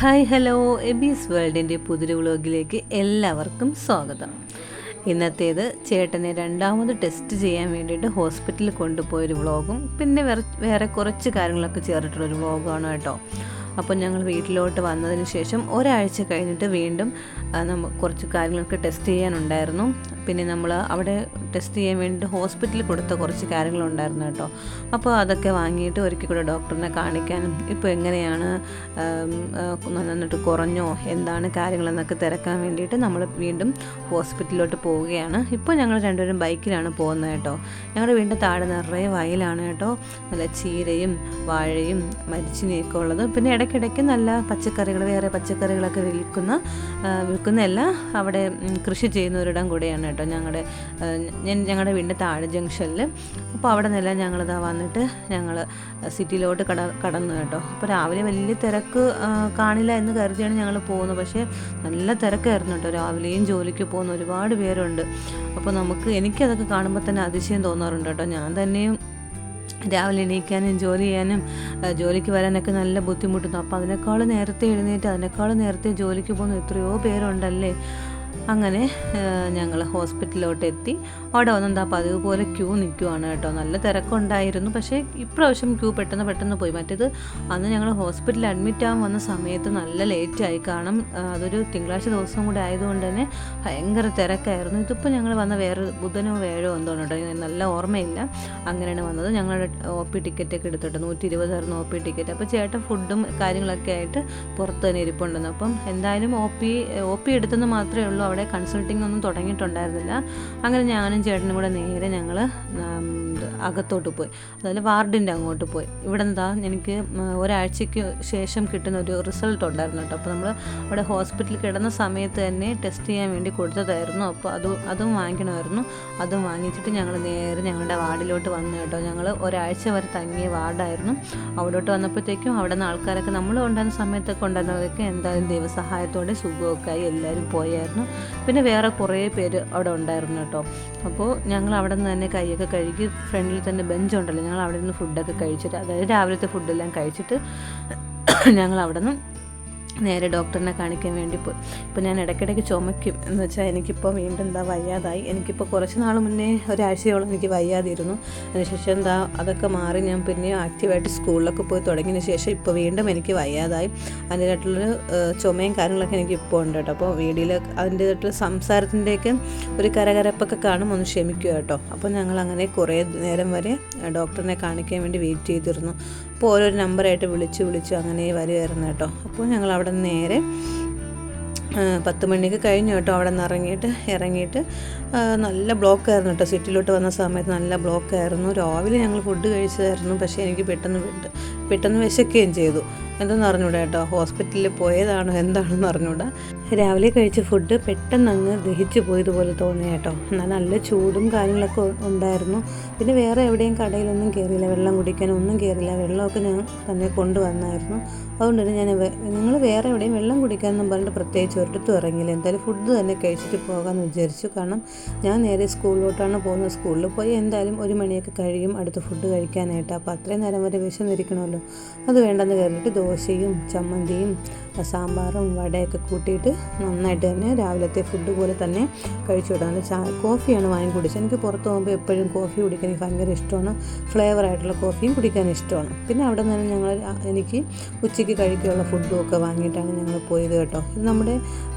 Hi hello എബീസ് വേൾഡിൻ്റെ പുതിയ വ്ളോഗിലേക്ക് എല്ലാവർക്കും സ്വാഗതം. ഇന്നത്തേത് ചേട്ടനെ രണ്ടാമത് ടെസ്റ്റ് ചെയ്യാൻ വേണ്ടിയിട്ട് ഹോസ്പിറ്റലിൽ കൊണ്ടുപോയൊരു വ്ളോഗും പിന്നെ വേറെ കുറച്ച് കാര്യങ്ങളൊക്കെ ചേർത്തിട്ടുള്ളൊരു വ്ളോഗാണ് കേട്ടോ. അപ്പോൾ ഞങ്ങൾ വീട്ടിലോട്ട് വന്നതിന് ശേഷം ഒരാഴ്ച കഴിഞ്ഞിട്ട് വീണ്ടും കുറച്ച് കാര്യങ്ങളൊക്കെ ടെസ്റ്റ് ചെയ്യാനുണ്ടായിരുന്നു. പിന്നെ നമ്മൾ അവിടെ ടെസ്റ്റ് ചെയ്യാൻ വേണ്ടിയിട്ട് ഹോസ്പിറ്റലിൽ കൊടുത്ത കുറച്ച് കാര്യങ്ങളുണ്ടായിരുന്നു കേട്ടോ. അപ്പോൾ അതൊക്കെ വാങ്ങിയിട്ട് ഒരിക്കൽ കൂടെ ഡോക്ടറിനെ കാണിക്കാനും ഇപ്പോൾ എങ്ങനെയാണ് നന്നിട്ട് കുറഞ്ഞോ എന്താണ് കാര്യങ്ങളെന്നൊക്കെ തിരക്കാൻ വേണ്ടിയിട്ട് നമ്മൾ വീണ്ടും ഹോസ്പിറ്റലിലോട്ട് പോവുകയാണ്. ഇപ്പോൾ ഞങ്ങൾ രണ്ടുപേരും ബൈക്കിലാണ് പോകുന്നത് കേട്ടോ. ഞങ്ങളുടെ വീടിൻ്റെ താഴെ നിറയെ വയലാണ് കേട്ടോ. നല്ല ചീരയും വാഴയും മരിച്ചിനെയൊക്കെ ഉള്ളത്. പിന്നെ ഇടയ്ക്കിടയ്ക്ക് നല്ല പച്ചക്കറികൾ വേറെ പച്ചക്കറികളൊക്കെ വിൽക്കുന്നതല്ല അവിടെ കൃഷി ചെയ്യുന്നവരിടം കൂടെയാണ് കേട്ടോ ഞങ്ങളുടെ വീടിൻ്റെ താഴെ ജംഗ്ഷനിൽ. അപ്പോൾ അവിടെ നിന്നെല്ലാം ഞങ്ങളിതാ വന്നിട്ട് ഞങ്ങൾ സിറ്റിയിലോട്ട് കടന്നു കേട്ടോ. അപ്പോൾ രാവിലെ വലിയ തിരക്ക് കാണില്ല എന്ന് കരുതിയാണ് ഞങ്ങൾ പോകുന്നത്. പക്ഷേ നല്ല തിരക്കായിരുന്നു കേട്ടോ. രാവിലെയും ജോലിക്ക് പോകുന്ന ഒരുപാട് പേരുണ്ട്. അപ്പോൾ എനിക്കതൊക്കെ കാണുമ്പോൾ തന്നെ അതിശയം തോന്നാറുണ്ട് കേട്ടോ. ഞാൻ തന്നെയും രാവിലെ എണീക്കാനും ജോലി ചെയ്യാനും ജോലിക്ക് വരാനൊക്കെ നല്ല ബുദ്ധിമുട്ടുന്നു. അപ്പോൾ അതിനേക്കാൾ നേരത്തെ എഴുന്നേറ്റ് അതിനേക്കാൾ നേരത്തെ ജോലിക്ക് പോകുന്ന എത്രയോ പേരുണ്ടല്ലേ. അങ്ങനെ ഞങ്ങൾ ഹോസ്പിറ്റലിലോട്ട് എത്തി. അവിടെ വന്നെന്താ പതിവ് പോലെ ക്യൂ നിൽക്കുവാണ് കേട്ടോ. നല്ല തിരക്കുണ്ടായിരുന്നു. പക്ഷേ ഇപ്രാവശ്യം ക്യൂ പെട്ടെന്ന് പോയി. മറ്റേത് അന്ന് ഞങ്ങൾ ഹോസ്പിറ്റലിൽ അഡ്മിറ്റ് ആകാൻ വന്ന സമയത്ത് നല്ല ലേറ്റായി. കാരണം അതൊരു തിങ്കളാഴ്ച ദിവസം കൂടെ ആയതുകൊണ്ട് തന്നെ ഭയങ്കര തിരക്കായിരുന്നു. ഇതിപ്പോൾ ഞങ്ങൾ വന്ന വേറെ ബുധനോ വേഴോ എന്തോന്നോ കേട്ടോ, നല്ല ഓർമ്മയില്ല. അങ്ങനെയാണ് വന്നത്. ഞങ്ങളുടെ OP ടിക്കറ്റൊക്കെ എടുത്തിട്ട് 120 OP ടിക്കറ്റ്. അപ്പോൾ ചേട്ടൻ ഫുഡും കാര്യങ്ങളൊക്കെ ആയിട്ട് പുറത്ത് തന്നെ ഇരിപ്പുണ്ടെന്ന്. അപ്പം എന്തായാലും OP എടുത്തെന്ന് മാത്രമേ ഉള്ളൂ. അവിടെ കൺസൾട്ടിങ് ഒന്നും തുടങ്ങിയിട്ടുണ്ടായിരുന്നില്ല. അങ്ങനെ ഞാനും ചേട്ടനും കൂടെ നേരെ ഞങ്ങൾ അകത്തോട്ട് പോയി, അതായത് വാർഡിൻ്റെ അങ്ങോട്ട് പോയി. ഇവിടെ നിന്നാ എനിക്ക് ഒരാഴ്ചയ്ക്ക് ശേഷം കിട്ടുന്ന ഒരു റിസൾട്ട് ഉണ്ടായിരുന്നു കേട്ടോ. അപ്പോൾ നമ്മൾ അവിടെ ഹോസ്പിറ്റലിൽ കിടന്ന സമയത്ത് തന്നെ ടെസ്റ്റ് ചെയ്യാൻ വേണ്ടി കൊടുത്തതായിരുന്നു. അപ്പോൾ അതും വാങ്ങിക്കണമായിരുന്നു. അതും വാങ്ങിച്ചിട്ട് ഞങ്ങൾ നേരെ ഞങ്ങളുടെ വാർഡിലോട്ട് വന്നു കേട്ടോ. ഞങ്ങൾ ഒരാഴ്ച വരെ തങ്ങിയ വാർഡായിരുന്നു. അവിടോട്ട് വന്നപ്പോഴത്തേക്കും അവിടെ നിന്ന് ആൾക്കാരൊക്കെ നമ്മൾ ഉണ്ടായിരുന്ന സമയത്തൊക്കെ ഉണ്ടായിരുന്നവരൊക്കെ എന്തായാലും ദൈവസഹായത്തോടെ സുഖമൊക്കെ ആയി എല്ലാവരും പോയായിരുന്നു. പിന്നെ വേറെ കുറേ പേര് അവിടെ ഉണ്ടായിരുന്നു കേട്ടോ. അപ്പോൾ ഞങ്ങൾ അവിടെ നിന്ന് തന്നെ കൈയൊക്കെ കഴുകി ഫ്രണ്ടിൽ തന്നെ ബെഞ്ചുണ്ടല്ലോ, ഞങ്ങൾ അവിടെ നിന്ന് ഫുഡൊക്കെ കഴിച്ചിട്ട്, അതായത് രാവിലത്തെ ഫുഡെല്ലാം കഴിച്ചിട്ട് ഞങ്ങൾ അവിടെ നിന്ന് നേരെ ഡോക്ടറിനെ കാണിക്കാൻ വേണ്ടി പോയി. ഇപ്പോൾ ഞാൻ ഇടയ്ക്കിടയ്ക്ക് ചുമയ്ക്കും എന്ന് വെച്ചാൽ എനിക്കിപ്പോൾ വീണ്ടും വയ്യാതായി. എനിക്കിപ്പോൾ കുറച്ച് നാൾ മുന്നേ ഒരാഴ്ചയോളം എനിക്ക് വയ്യാതിരുന്നു. അതിനുശേഷം അതൊക്കെ മാറി ഞാൻ പിന്നെ ആക്റ്റീവായിട്ട് സ്കൂളിലൊക്കെ പോയി തുടങ്ങിയതിന് ശേഷം ഇപ്പോൾ വീണ്ടും എനിക്ക് വയ്യാതായി. അതിൻ്റെതായിട്ടുള്ളൊരു ചുമയും കാര്യങ്ങളൊക്കെ എനിക്ക് ഇപ്പോൾ ഉണ്ട് കേട്ടോ. അപ്പോൾ വീഡിയോയിൽ അതിൻ്റെതായിട്ടുള്ള സംസാരത്തിൻ്റെയൊക്കെ ഒരു കരകരപ്പൊക്കെ കാണും, ഒന്ന് ക്ഷമിക്കുക കേട്ടോ. അപ്പോൾ ഞങ്ങൾ അങ്ങനെ കുറേ നേരം വരെ ഡോക്ടറിനെ കാണിക്കാൻ വേണ്ടി വെയിറ്റ് ചെയ്തിരുന്നു. അപ്പോൾ ഓരോരോ നമ്പറായിട്ട് വിളിച്ചു അങ്ങനെ വരുമായിരുന്നു കേട്ടോ. അപ്പോൾ ഞങ്ങൾ അവിടെ നേരെ 10 മണിക്ക് കഴിഞ്ഞു കേട്ടോ. അവിടെ നിന്ന് ഇറങ്ങിയിട്ട് നല്ല ബ്ലോക്കായിരുന്നു കേട്ടോ. സിറ്റിയിലോട്ട് വന്ന സമയത്ത് നല്ല ബ്ലോക്കായിരുന്നു. രാവിലെ ഞങ്ങൾ ഫുഡ് കഴിച്ചതായിരുന്നു. പക്ഷേ എനിക്ക് പെട്ടെന്ന് വിശക്കുകയും ചെയ്തു. എന്തെന്ന് അറിഞ്ഞൂടാ കേട്ടോ. ഹോസ്പിറ്റലിൽ പോയതാണോ എന്താണെന്ന് അറിഞ്ഞൂടാ. രാവിലെ കഴിച്ച ഫുഡ് പെട്ടെന്ന് അങ്ങ് ദഹിച്ചു പോയതുപോലെ തോന്നി കേട്ടോ. എന്നാൽ നല്ല ചൂടും കാര്യങ്ങളൊക്കെ ഉണ്ടായിരുന്നു. പിന്നെ വേറെ എവിടെയും കടയിലൊന്നും കയറിയില്ല, വെള്ളം കുടിക്കാനും ഒന്നും കയറിയില്ല. വെള്ളമൊക്കെ ഞാൻ തന്നെ കൊണ്ടുവന്നായിരുന്നു. അതുകൊണ്ട് തന്നെ നിങ്ങൾ വേറെ എവിടെയും വെള്ളം കുടിക്കാമെന്നും പറഞ്ഞിട്ട് പ്രത്യേകിച്ച് ഒരിടത്തും ഇറങ്ങിയില്ല. എന്തായാലും ഫുഡ് തന്നെ കഴിച്ചിട്ട് പോകാമെന്ന് വിചാരിച്ചു. കാരണം ഞാൻ നേരെ സ്കൂളിലോട്ടാണ് പോകുന്നത്. സ്കൂളിൽ പോയി എന്തായാലും 1 മണിയൊക്കെ കഴിയും അടുത്ത് ഫുഡ് കഴിക്കാനായിട്ട്. അപ്പോൾ അത്രയും നേരം വരെ വിശന്നിരിക്കണമല്ലോ. അത് വേണ്ടെന്ന് കയറിയിട്ട് ദോശയും ചമ്മന്തിയും സാമ്പാറും വടയൊക്കെ കൂട്ടിയിട്ട് നന്നായിട്ട് തന്നെ രാവിലത്തെ ഫുഡ് പോലെ തന്നെ കഴിച്ചു വിടാം. കോഫിയാണ് വാങ്ങി കുടിച്ചത്. എനിക്ക് പുറത്ത് പോകുമ്പോൾ എപ്പോഴും കോഫി കുടിക്കാൻ എനിക്ക് ഭയങ്കര ഇഷ്ടമാണ്. ഫ്ലേവറായിട്ടുള്ള കോഫിയും കുടിക്കാൻ ഇഷ്ടമാണ്. പിന്നെ അവിടെ നിന്ന് എനിക്ക് ഉച്ചയ്ക്ക് കഴിക്കാനുള്ള ഫുഡും ഒക്കെ വാങ്ങിയിട്ടാണ് ഞങ്ങൾ പോയത് കേട്ടോ. ഇത് നമ്മുടെ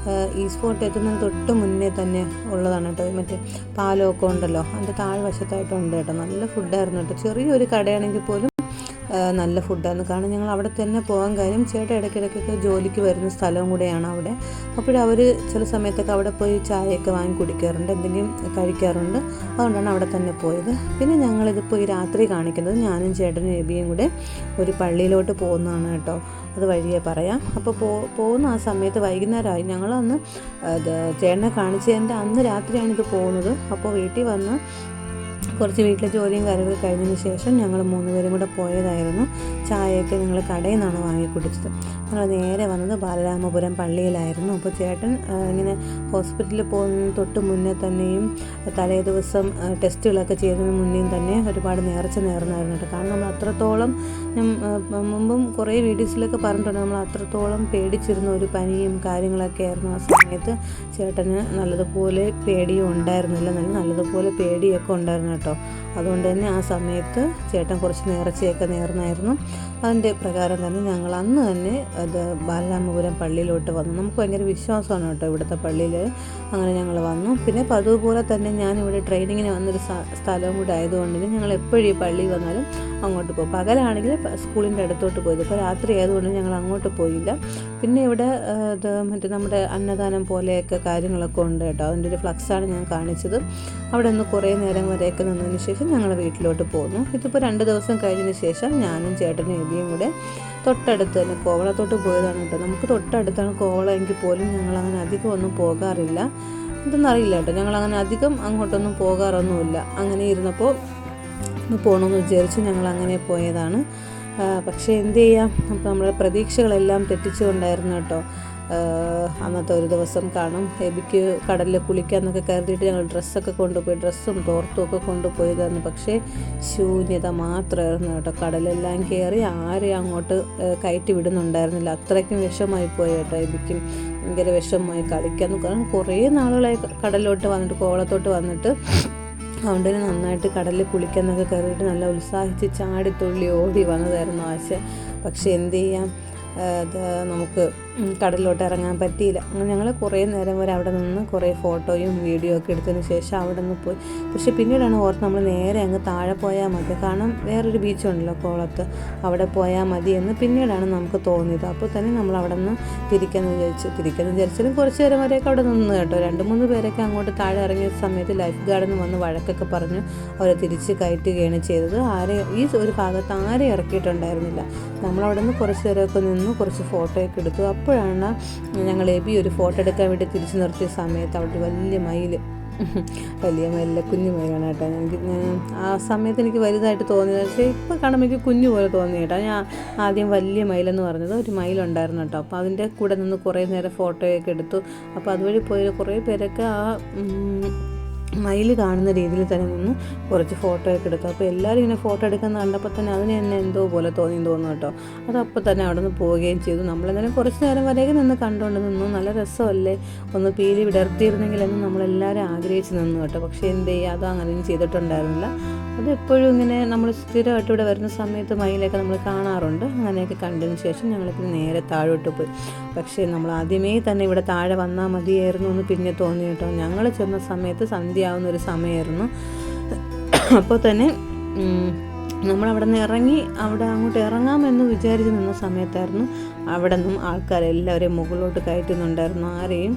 ഈ സ്പോട്ട് എത്തുന്നതിന് തൊട്ട് മുന്നേ തന്നെ ഉള്ളതാണ് കേട്ടോ. മറ്റേ പാലമൊക്കെ ഉണ്ടല്ലോ, അതിൻ്റെ താഴ്വശത്തായിട്ടുണ്ട് കേട്ടോ. നല്ല ഫുഡായിരുന്നു കേട്ടോ. ചെറിയൊരു കടയാണെങ്കിൽ പോലും നല്ല ഫുഡായിരുന്നു. കാരണം ഞങ്ങൾ അവിടെ തന്നെ പോകാൻ കാര്യം ചേട്ടൻ ഇടയ്ക്കിടയ്ക്കൊക്കെ ജോലിക്ക് വരുന്ന സ്ഥലവും കൂടെയാണ് അവിടെ. അപ്പോഴവർ ചില സമയത്തൊക്കെ അവിടെ പോയി ചായയൊക്കെ വാങ്ങി കുടിക്കാറുണ്ട്, എന്തെങ്കിലും കഴിക്കാറുണ്ട്. അതുകൊണ്ടാണ് അവിടെ തന്നെ പോയത്. പിന്നെ ഞങ്ങളിതിപ്പോൾ ഈ രാത്രി കാണിക്കുന്നത് ഞാനും ചേട്ടനും എബിയും കൂടെ ഒരു പള്ളിയിലോട്ട് പോകുന്നതാണ് കേട്ടോ. അത് വഴിയേ പറയാം. അപ്പോൾ പോകുന്ന ആ സമയത്ത് വൈകുന്നേരമായി. ഞങ്ങളന്ന് ചേട്ടനെ കാണിച്ചതിൻ്റെ അന്ന് രാത്രിയാണ് ഇത് പോകുന്നത്. അപ്പോൾ വീട്ടിൽ വന്ന് കുറച്ച് വീട്ടിലെ ജോലിയും കാര്യങ്ങളൊക്കെ കഴിഞ്ഞതിന് ശേഷം ഞങ്ങൾ 3 പേരും കൂടെ പോയതായിരുന്നു. ചായയൊക്കെ ഞങ്ങൾ കടയിൽ നിന്നാണ് വാങ്ങി കുടിച്ചത്. ഞങ്ങൾ നേരെ വന്നത് ബാലരാമപുരം പള്ളിയിലായിരുന്നു. അപ്പോൾ ചേട്ടൻ ഇങ്ങനെ ഹോസ്പിറ്റലിൽ പോകുന്നതിന് തൊട്ട് മുന്നേ തന്നെയും തലേ ദിവസം ടെസ്റ്റുകളൊക്കെ ചെയ്യുന്നതിന് മുന്നേയും തന്നെ ഒരുപാട് നേർച്ച നേർന്നായിരുന്നു കേട്ടോ. കാരണം നമ്മൾ അത്രത്തോളം മുമ്പും കുറേ വീഡിയോസിലൊക്കെ പറഞ്ഞിട്ടുണ്ട്, നമ്മൾ അത്രത്തോളം പേടിച്ചിരുന്ന ഒരു പനിയും കാര്യങ്ങളൊക്കെ ആയിരുന്നു. ആ സമയത്ത് ചേട്ടന് നല്ലതുപോലെ പേടിയും ഉണ്ടായിരുന്നില്ല, നല്ലതുപോലെ പേടിയൊക്കെ ഉണ്ടായിരുന്നു കേട്ടോ. അതുകൊണ്ട് തന്നെ ആ സമയത്ത് ചേട്ടൻ കുറച്ച് നേർച്ചയൊക്കെ നേർന്നായിരുന്നു. അതിൻ്റെ പ്രകാരം തന്നെ ഞങ്ങൾ അന്ന് തന്നെ അത് ബാലരാമപുരം പള്ളിയിലോട്ട് വന്നു. നമുക്ക് ഭയങ്കര വിശ്വാസമാണ് കേട്ടോ ഇവിടുത്തെ പള്ളിയിൽ. അങ്ങനെ ഞങ്ങൾ വന്നു. പിന്നെ അതുപോലെ തന്നെ ഞാനിവിടെ ട്രെയിനിങ്ങിന് വന്നൊരു സ്ഥലവും കൂടെ ആയതുകൊണ്ട് ഞങ്ങൾ എപ്പോഴും ഈ പള്ളിയിൽ വന്നാലും അങ്ങോട്ട് പോകും. പകലാണെങ്കിൽ സ്കൂളിൻ്റെ അടുത്തോട്ട് പോയത്, ഇപ്പോൾ രാത്രി ആയതുകൊണ്ട് ഞങ്ങൾ അങ്ങോട്ട് പോയില്ല. പിന്നെ ഇവിടെ മറ്റേ നമ്മുടെ അന്നദാനം പോലെയൊക്കെ കാര്യങ്ങളൊക്കെ ഉണ്ട് കേട്ടോ. അതിൻ്റെ ഒരു ഫ്ലക്സാണ് ഞാൻ കാണിച്ചത്. അവിടെ നിന്ന് കുറേ നേരം വരെയൊക്കെ നിന്നതിന് ശേഷം ഞങ്ങൾ വീട്ടിലോട്ട് പോന്നു. ഇതിപ്പോൾ 2 ദിവസം കഴിഞ്ഞതിന് ശേഷം ഞാനും ചേട്ടനും എബിയും കൂടെ തൊട്ടടുത്ത് തന്നെ കോവളത്തോട്ട് പോയതാണ് കേട്ടോ. നമുക്ക് തൊട്ടടുത്താണ് കോവളം എങ്കിൽ പോലും ഞങ്ങളങ്ങനെ അധികം ഒന്നും പോകാറില്ല. ഇതൊന്നും അറിയില്ല കേട്ടോ, ഞങ്ങളങ്ങനെ അധികം അങ്ങോട്ടൊന്നും പോകാറൊന്നുമില്ല. അങ്ങനെ ഇരുന്നപ്പോൾ ഒന്ന് പോകണമെന്ന് വിചാരിച്ച് ഞങ്ങൾ അങ്ങനെ പോയതാണ്. പക്ഷേ എന്ത് ചെയ്യാം, അപ്പോൾ നമ്മുടെ പ്രതീക്ഷകളെല്ലാം തെറ്റിച്ചുകൊണ്ടായിരുന്നു കേട്ടോ. അന്നത്തെ ഒരു ദിവസം കാണും എബിക്ക് കടലിൽ കുളിക്കാമെന്നൊക്കെ കരുതിയിട്ട് ഞങ്ങൾ ഡ്രസ്സൊക്കെ കൊണ്ടുപോയി, ഡ്രസ്സും തോർത്തും ഒക്കെ കൊണ്ടുപോയതായിരുന്നു. പക്ഷേ ശൂന്യത മാത്രമായിരുന്നു കേട്ടോ. കടലെല്ലാം കയറി ആരെയും അങ്ങോട്ട് കയറ്റി വിടുന്നുണ്ടായിരുന്നില്ല. അത്രയ്ക്കും വിഷമായി പോയി കേട്ടോ. എബിക്കും ഭയങ്കര വിഷമമായി കളിക്കാമെന്ന്. കാരണം കുറേ നാളുകളായി കടലിലോട്ട് വന്നിട്ട്, കോവളത്തോട്ട് വന്നിട്ട്. അതുകൊണ്ട് തന്നെ നന്നായിട്ട് കടലിൽ കുളിക്കാമെന്നൊക്കെ കയറിയിട്ട് നല്ല ഉത്സാഹിച്ച് ചാടിത്തുള്ളി ഓടി വന്നതായിരുന്നു ആശ. പക്ഷേ എന്ത് ചെയ്യാം, അത് നമുക്ക് കടലിലോട്ട് ഇറങ്ങാൻ പറ്റിയില്ല. അങ്ങനെ ഞങ്ങൾ കുറേ നേരം വരെ അവിടെ നിന്ന് കുറേ ഫോട്ടോയും വീഡിയോ ഒക്കെ എടുത്തതിന് ശേഷം അവിടെ നിന്ന് പോയി. പക്ഷേ പിന്നീടാണ് ഓർത്ത് നമ്മൾ നേരെ അങ്ങ് താഴെ പോയാൽ മതി, കാരണം വേറൊരു ബീച്ചുണ്ടല്ലോ കോവളത്ത്, അവിടെ പോയാൽ മതി എന്ന് പിന്നീടാണ് നമുക്ക് തോന്നിയത്. അപ്പോൾ തന്നെ നമ്മൾ അവിടെ നിന്ന് തിരിക്കാമെന്ന് വിചാരിച്ചാലും കുറച്ച് നേരം വരെയൊക്കെ അവിടെ നിന്ന് കേട്ടോ. 2-3 പേരൊക്കെ അങ്ങോട്ട് താഴെ ഇറങ്ങിയ സമയത്ത് ലൈഫ് ഗാർഡിൽ നിന്ന് വന്ന് വഴക്കൊക്കെ പറഞ്ഞു അവരെ തിരിച്ച് കയറ്റുകയാണ് ചെയ്തത്. ഈ ഒരു ഭാഗത്ത് ആരെയും ഇറക്കിയിട്ടുണ്ടായിരുന്നില്ല. നമ്മളവിടെ നിന്ന് കുറച്ച് നേരമൊക്കെ നിന്ന് കുറച്ച് ഫോട്ടോയൊക്കെ എടുത്തു. അപ്പോഴാണ് ഞങ്ങൾ എബി ഒരു ഫോട്ടോ എടുക്കാൻ വേണ്ടി തിരിച്ചു നിർത്തിയ സമയത്ത് അവിടെ വലിയ മയില, കുഞ്ഞു മയിലാണ് കേട്ടോ. ആ സമയത്ത് എനിക്ക് വലുതായിട്ട് തോന്നിയത്, പക്ഷേ ഇപ്പോൾ കാണുമ്പോൾ എനിക്ക് കുഞ്ഞു പോലെ തോന്നി കേട്ടോ. ഞാൻ ആദ്യം വലിയ മയിലെന്ന് പറഞ്ഞത് ഒരു മയിലുണ്ടായിരുന്നു കേട്ടോ. അപ്പോൾ അതിൻ്റെ കൂടെ നിന്ന് കുറേ നേരം ഫോട്ടോയൊക്കെ എടുത്തു. അപ്പോൾ അതുവഴി പോയ കുറേ പേരൊക്കെ ആ മയിൽ കാണുന്ന രീതിയിൽ തന്നെ നിന്ന് കുറച്ച് ഫോട്ടോയൊക്കെ എടുത്തു. അപ്പോൾ എല്ലാവരും ഇങ്ങനെ ഫോട്ടോ എടുക്കുന്ന കണ്ടപ്പോൾ തന്നെ അതിന് തന്നെ എന്തോ പോലെ തോന്നുന്നു കേട്ടോ. അതപ്പോൾ തന്നെ അവിടെ നിന്ന് പോവുകയും ചെയ്തു. നമ്മളെന്തായാലും കുറച്ച് നേരം വരെയൊക്കെ നിന്ന് കണ്ടുകൊണ്ട് നിന്നു. നല്ല രസമല്ലേ, ഒന്ന് പീലി വിടർത്തിയിരുന്നെങ്കിലെന്ന് നമ്മളെല്ലാവരും ആഗ്രഹിച്ച് നിന്നു കേട്ടോ. പക്ഷേ എന്ത് ചെയ്യുക, അത് അങ്ങനെയൊന്നും ചെയ്തിട്ടുണ്ടായിരുന്നില്ല. അത് എപ്പോഴും ഇങ്ങനെ നമ്മൾ സ്ഥിരമായിട്ട് ഇവിടെ വരുന്ന സമയത്ത് മയിലൊക്കെ നമ്മൾ കാണാറുണ്ട്. അങ്ങനെയൊക്കെ കണ്ടതിന് ശേഷം ഞങ്ങളിപ്പോൾ നേരെ താഴോട്ട് പോയി. പക്ഷേ നമ്മൾ ആദ്യമേ തന്നെ ഇവിടെ താഴെ വന്നാൽ മതിയായിരുന്നു എന്ന് പിന്നെ തോന്നി കേട്ടോ. ഞങ്ങൾ ചെന്ന സമയത്ത് സന്ധ്യയാവുന്നൊരു സമയമായിരുന്നു. അപ്പോൾ തന്നെ നമ്മളവിടെ നിന്ന് ഇറങ്ങി അവിടെ അങ്ങോട്ട് ഇറങ്ങാമെന്ന് വിചാരിച്ച് നിന്ന സമയത്തായിരുന്നു അവിടെ നിന്നും ആൾക്കാരെല്ലാവരെയും മുകളിലോട്ട് കയറ്റുന്നുണ്ടായിരുന്നു. ആരെയും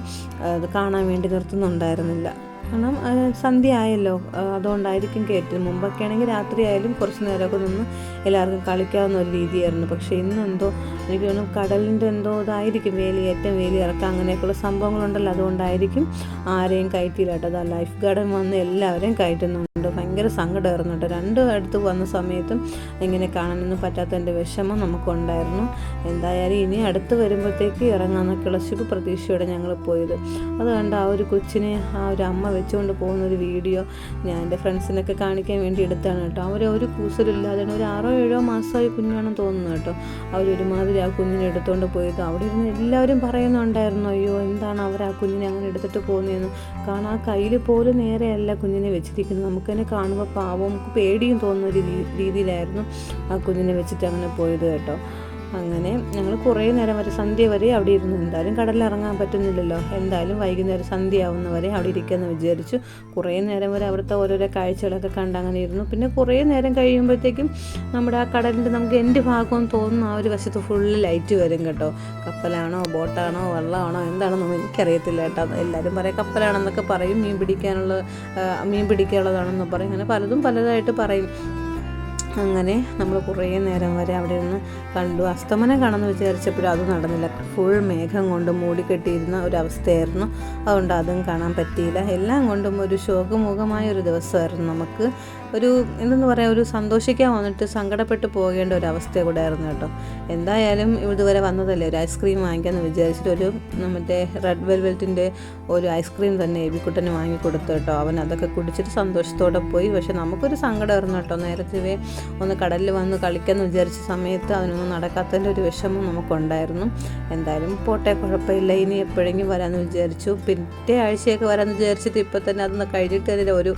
അത് കാണാൻ വേണ്ടി നിർത്തുന്നുണ്ടായിരുന്നില്ല. കാരണം സന്ധ്യ ആയല്ലോ, അതുകൊണ്ടായിരിക്കും കയറ്റുന്നത്. മുമ്പൊക്കെ ആണെങ്കിൽ രാത്രി ആയാലും കുറച്ച് നേരമൊക്കെ നിന്ന് എല്ലാവർക്കും കളിക്കാവുന്ന ഒരു രീതിയായിരുന്നു. പക്ഷേ ഇന്നെന്തോ എനിക്ക് തോന്നുന്നു കടലിൻ്റെ എന്തോ ഇതായിരിക്കും, വേലിയിറക്കം അങ്ങനെയൊക്കെയുള്ള സംഭവങ്ങളുണ്ടല്ലോ, അതുകൊണ്ടായിരിക്കും ആരെയും കയറ്റിയില്ല കേട്ടോ. അത് ലൈഫ് ഗാർഡൻ വന്ന് എല്ലാവരെയും കയറ്റുന്നുണ്ട്. ഭയങ്കര സങ്കടമായിരുന്നു കേട്ടോ. 2 അടുത്ത് വന്ന സമയത്തും ഇങ്ങനെ കാണാനൊന്നും പറ്റാത്തതിൻ്റെ വിഷമം നമുക്കുണ്ടായിരുന്നു. എന്തായാലും ഇനി അടുത്ത് വരുമ്പോഴത്തേക്ക് ഇറങ്ങാമെന്നൊക്കെയുള്ള ശുഭപ്രതീക്ഷയോടെ ഞങ്ങൾ പോയത്. അത് കണ്ട് ആ ഒരു കൊച്ചിനെ ആ ഒരു അമ്മ വെച്ചുകൊണ്ട് പോകുന്നൊരു വീഡിയോ ഞാൻ എൻ്റെ ഫ്രണ്ട്സിനൊക്കെ കാണിക്കാൻ വേണ്ടി എടുത്താണ് കേട്ടോ. ഒരു കൂസലില്ലാതെ ഒരു 6-7 മാസമായി കുഞ്ഞാണെന്ന് തോന്നുന്നു കേട്ടോ. അവരൊരുമാതിരി ആ കുഞ്ഞിനെ എടുത്തുകൊണ്ട് പോയത്. അവിടെ ഇരുന്ന് എല്ലാവരും പറയുന്നുണ്ടായിരുന്നു, അയ്യോ എന്താണ് അവർ ആ കുഞ്ഞിനെ അങ്ങനെ എടുത്തിട്ട് പോകുന്നതെന്ന്. കാരണം ആ കയ്യിൽ പോലും നേരെയല്ല കുഞ്ഞിനെ വെച്ചിരിക്കുന്നത്. നമുക്കതിനെ കാണുമ്പോൾ പാവം, നമുക്ക് പേടിയും തോന്നുന്ന ഒരു രീതിയിലായിരുന്നു ആ കുഞ്ഞിനെ വെച്ചിട്ട് അങ്ങനെ പോയത് കേട്ടോ. അങ്ങനെ ഞങ്ങൾ കുറേ നേരം വരെ, സന്ധ്യ വരെ അവിടെ ഇരുന്നു. എന്തായാലും കടലിൽ ഇറങ്ങാൻ പറ്റുന്നില്ലല്ലോ, എന്തായാലും വൈകുന്നേരം സന്ധ്യയാവുന്നവരെ അവിടെ ഇരിക്കാമെന്ന് വിചാരിച്ചു. കുറേ നേരം വരെ അവിടുത്തെ ഓരോരോ കാഴ്ചകളൊക്കെ കണ്ട് അങ്ങനെ ഇരുന്നു. പിന്നെ കുറേ നേരം കഴിയുമ്പോഴത്തേക്കും നമ്മുടെ ആ കടലിൻ്റെ നമുക്ക് എൻ്റെ ഭാഗമെന്ന് തോന്നുന്നു ആ ഒരു വശത്ത് ഫുള്ള് ലൈറ്റ് വരും കേട്ടോ. കപ്പലാണോ ബോട്ടാണോ വെള്ളമാണോ എന്താണെന്നൊന്നും എനിക്കറിയത്തില്ല കേട്ടോ. എല്ലാവരും പറയും കപ്പലാണെന്നൊക്കെ പറയും, മീൻ പിടിക്കാനുള്ളതാണെന്ന് പറയും, അങ്ങനെ പലതും പലതായിട്ട് പറയും. അങ്ങനെ നമ്മൾ കുറേ നേരം വരെ അവിടെ നിന്ന് കണ്ടു. അസ്തമനം കാണുമെന്ന് വിചാരിച്ചപ്പോഴും അത് നടന്നില്ല. ഫുൾ മേഘം കൊണ്ട് മൂടിക്കെട്ടിയിരുന്ന ഒരവസ്ഥയായിരുന്നു. അതുകൊണ്ട് അതും കാണാൻ പറ്റിയില്ല. എല്ലാം കൊണ്ടും ഒരു ശോകമുഖമായ ഒരു ദിവസമായിരുന്നു. നമുക്ക് ഒരു എന്തെന്ന് പറയുക, ഒരു സന്തോഷിക്കാൻ വന്നിട്ട് സങ്കടപ്പെട്ട് പോകേണ്ട ഒരു അവസ്ഥ കൂടെ ആയിരുന്നു കേട്ടോ. എന്തായാലും ഇതുവരെ വന്നതല്ലേ, ഒരു ഐസ്ക്രീം വാങ്ങിക്കാമെന്ന് വിചാരിച്ചിട്ട് ഒരു മറ്റേ റെഡ് വെൽവെറ്റിൻ്റെ ഒരു ഐസ്ക്രീം തന്നെ എബിക്കുട്ടന് വാങ്ങിക്കൊടുത്തു കേട്ടോ. അവൻ അതൊക്കെ കുടിച്ചിട്ട് സന്തോഷത്തോടെ പോയി. പക്ഷെ നമുക്കൊരു സങ്കടമായിരുന്നു കേട്ടോ. നേരത്തെ ഒന്ന് കടലിൽ വന്ന് കളിക്കാമെന്ന് വിചാരിച്ച സമയത്ത് അതിനൊന്നും നടക്കാത്തതിൻ്റെ ഒരു വിഷമം നമുക്കുണ്ടായിരുന്നു. എന്തായാലും പോട്ടെ, കുഴപ്പമില്ല, ഇനി എപ്പോഴെങ്കിലും വരാമെന്ന് വിചാരിച്ചു. പിറ്റേ ആഴ്ചയൊക്കെ വരാമെന്ന് വിചാരിച്ചിട്ട് ഇപ്പോൾ തന്നെ അതൊന്ന് കഴിഞ്ഞിട്ട് തന്നെ ഒരു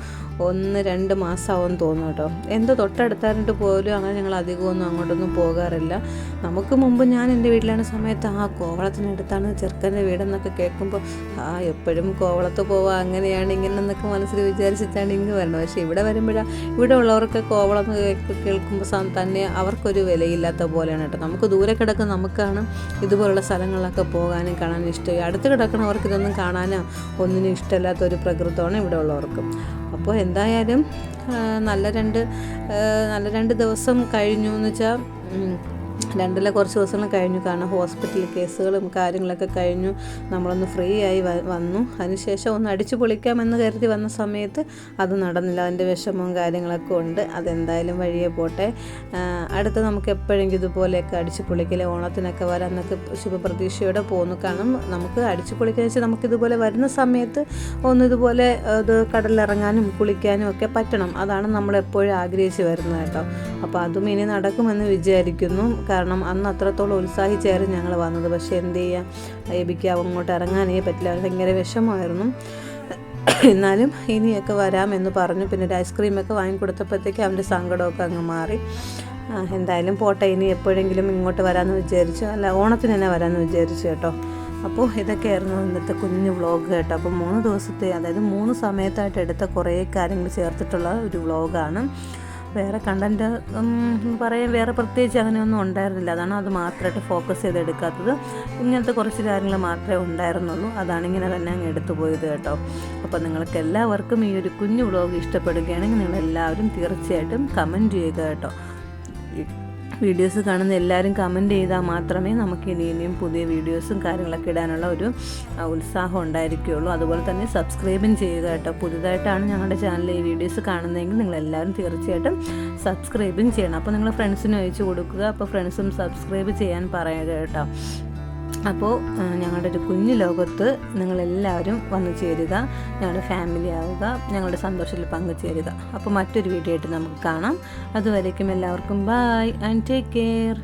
1-2 മാസമാവും തോന്നും കേട്ടോ. എന്തോ തൊട്ടടുത്തായിട്ട് പോലും അങ്ങനെ ഞങ്ങൾ അധികമൊന്നും അങ്ങോട്ടൊന്നും പോകാറില്ല. നമുക്ക് മുമ്പ് ഞാൻ എൻ്റെ വീട്ടിലാണ് സമയത്ത് കോവളത്തിനടുത്താണ് ചെറുക്കൻ്റെ വീടെന്നൊക്കെ കേൾക്കുമ്പോൾ എപ്പോഴും കോവളത്ത് പോവാം, അങ്ങനെയാണ് ഇങ്ങനെന്നൊക്കെ മനസ്സിൽ വിചാരിച്ചിട്ടാണ് ഇങ്ങ് വരണം. പക്ഷേ ഇവിടെ വരുമ്പോഴാണ് ഇവിടെ ഉള്ളവർക്ക് കോവളം കേൾക്കുമ്പോൾ തന്നെ അവർക്കൊരു വിലയില്ലാത്ത പോലെയാണ് കേട്ടോ. നമുക്ക് ദൂരെ കിടക്കുന്ന നമുക്കാണ് ഇതുപോലുള്ള സ്ഥലങ്ങളിലൊക്കെ പോകാനും കാണാനും ഇഷ്ടം. അടുത്ത് കിടക്കുന്നവർക്ക് ഇതൊന്നും കാണാനോ ഒന്നിനും ഇഷ്ടമില്ലാത്ത ഒരു പ്രകൃതമാണ് ഇവിടെ ഉള്ളവർക്കും. അപ്പോൾ എന്തായാലും നല്ല രണ്ട് ദിവസം കഴിഞ്ഞു എന്ന് വെച്ചാൽ 2 കുറച്ച് ദിവസങ്ങൾ കഴിഞ്ഞു. കാരണം ഹോസ്പിറ്റൽ കേസുകളും കാര്യങ്ങളൊക്കെ കഴിഞ്ഞു. നമ്മളൊന്ന് ഫ്രീ ആയി വന്നു. അതിനുശേഷം ഒന്ന് അടിച്ചു പൊളിക്കാമെന്ന് കരുതി വന്ന സമയത്ത് അത് നടന്നില്ല. അതിൻ്റെ വിഷമവും കാര്യങ്ങളൊക്കെ ഉണ്ട്. അതെന്തായാലും വഴിയെ പോട്ടെ. അടുത്ത് നമുക്ക് എപ്പോഴെങ്കിലും ഇതുപോലെയൊക്കെ അടിച്ചു പൊളിക്കലേ ഓണത്തിനൊക്കെ വരാമെന്നൊക്കെ ശുഭപ്രതീക്ഷയോടെ പോകുന്നു. കാരണം നമുക്ക് അടിച്ചു പൊളിക്കുക വെച്ചാൽ നമുക്കിതുപോലെ വരുന്ന സമയത്ത് ഒന്നിതുപോലെ ഇത് കടലിറങ്ങാനും കുളിക്കാനും ഒക്കെ പറ്റണം. അതാണ് നമ്മളെപ്പോഴും ആഗ്രഹിച്ച് വരുന്നത് കേട്ടോ. അപ്പോൾ അതും ഇനി നടക്കുമെന്ന് വിചാരിക്കുന്നു. കാരണം അന്ന് അത്രത്തോളം ഉത്സാഹിച്ചായിരുന്നു ഞങ്ങൾ വന്നത്. പക്ഷേ എന്ത് ചെയ്യാം, എബിക്ക് അങ്ങോട്ട് ഇറങ്ങാനേ പറ്റില്ല. ഭയങ്കര വിഷമമായിരുന്നു. എന്നാലും ഇനിയൊക്കെ വരാമെന്ന് പറഞ്ഞു. പിന്നെ ഒരു ഐസ്ക്രീമൊക്കെ വാങ്ങിക്കൊടുത്തപ്പോഴത്തേക്ക് അവൻ്റെ സങ്കടമൊക്കെ അങ്ങ് മാറി. എന്തായാലും പോട്ടെ, ഇനി എപ്പോഴെങ്കിലും ഇങ്ങോട്ട് വരാമെന്ന് വിചാരിച്ചു. അല്ല, ഓണത്തിന് തന്നെ വരാമെന്ന് വിചാരിച്ചു കേട്ടോ. അപ്പോൾ ഇതൊക്കെയായിരുന്നു ഇന്നത്തെ കുഞ്ഞു വ്ളോഗ് കേട്ടോ. അപ്പോൾ 3 ദിവസത്തെ, അതായത് 3 സമയത്തായിട്ട് എടുത്ത കുറേ കാര്യങ്ങൾ ചേർത്തിട്ടുള്ള ഒരു വ്ളോഗാണ്. വേറെ കണ്ടൻറ്റ് പറയാൻ വേറെ പ്രത്യേകിച്ച് അങ്ങനെയൊന്നും ഉണ്ടായിരുന്നില്ല. അതാണ് അത് മാത്രമായിട്ട് ഫോക്കസ് ചെയ്തെടുക്കാത്തത്. ഇങ്ങനത്തെ കുറച്ച് കാര്യങ്ങൾ മാത്രമേ ഉണ്ടായിരുന്നുള്ളൂ. അതാണ് ഇങ്ങനെ തന്നെ അങ്ങ് എടുത്തു പോയത് കേട്ടോ. അപ്പോൾ നിങ്ങൾക്ക് എല്ലാവർക്കും ഈ ഒരു കുഞ്ഞു വ്ളോഗ് ഇഷ്ടപ്പെടുകയാണെങ്കിൽ നിങ്ങളെല്ലാവരും തീർച്ചയായിട്ടും കമൻറ്റ് ചെയ്യുക കേട്ടോ. വീഡിയോസ് കാണുന്ന എല്ലാവരും കമൻറ്റ് ചെയ്താൽ മാത്രമേ നമുക്ക് ഇനിയും പുതിയ വീഡിയോസും കാര്യങ്ങളൊക്കെ ഇടാനുള്ള ഒരു ഉത്സാഹം ഉണ്ടായിരിക്കുകയുള്ളൂ. അതുപോലെ തന്നെ സബ്സ്ക്രൈബും ചെയ്യുക കേട്ടോ. പുതുതായിട്ടാണ് ഞങ്ങളുടെ ചാനലിൽ ഈ വീഡിയോസ് കാണുന്നതെങ്കിൽ നിങ്ങളെല്ലാവരും തീർച്ചയായിട്ടും സബ്സ്ക്രൈബും ചെയ്യണം. അപ്പോൾ നിങ്ങൾ ഫ്രണ്ട്സിനും അയച്ചു കൊടുക്കുക. അപ്പോൾ ഫ്രണ്ട്സും സബ്സ്ക്രൈബ് ചെയ്യാൻ പറയുക കേട്ടോ. അപ്പോൾ ഞങ്ങളുടെ ഒരു കുഞ്ഞു ലോകത്ത് നിങ്ങളെല്ലാവരും വന്നു ചേരുക, ഞങ്ങളുടെ ഫാമിലി ആവുക, ഞങ്ങളുടെ സന്തോഷത്തിൽ പങ്കുചേരുക. അപ്പോൾ മറ്റൊരു വീഡിയോ ആയിട്ട് നമുക്ക് കാണാം. അതുവരേക്കും എല്ലാവർക്കും ബൈ ആൻഡ് ടേക്ക് കെയർ.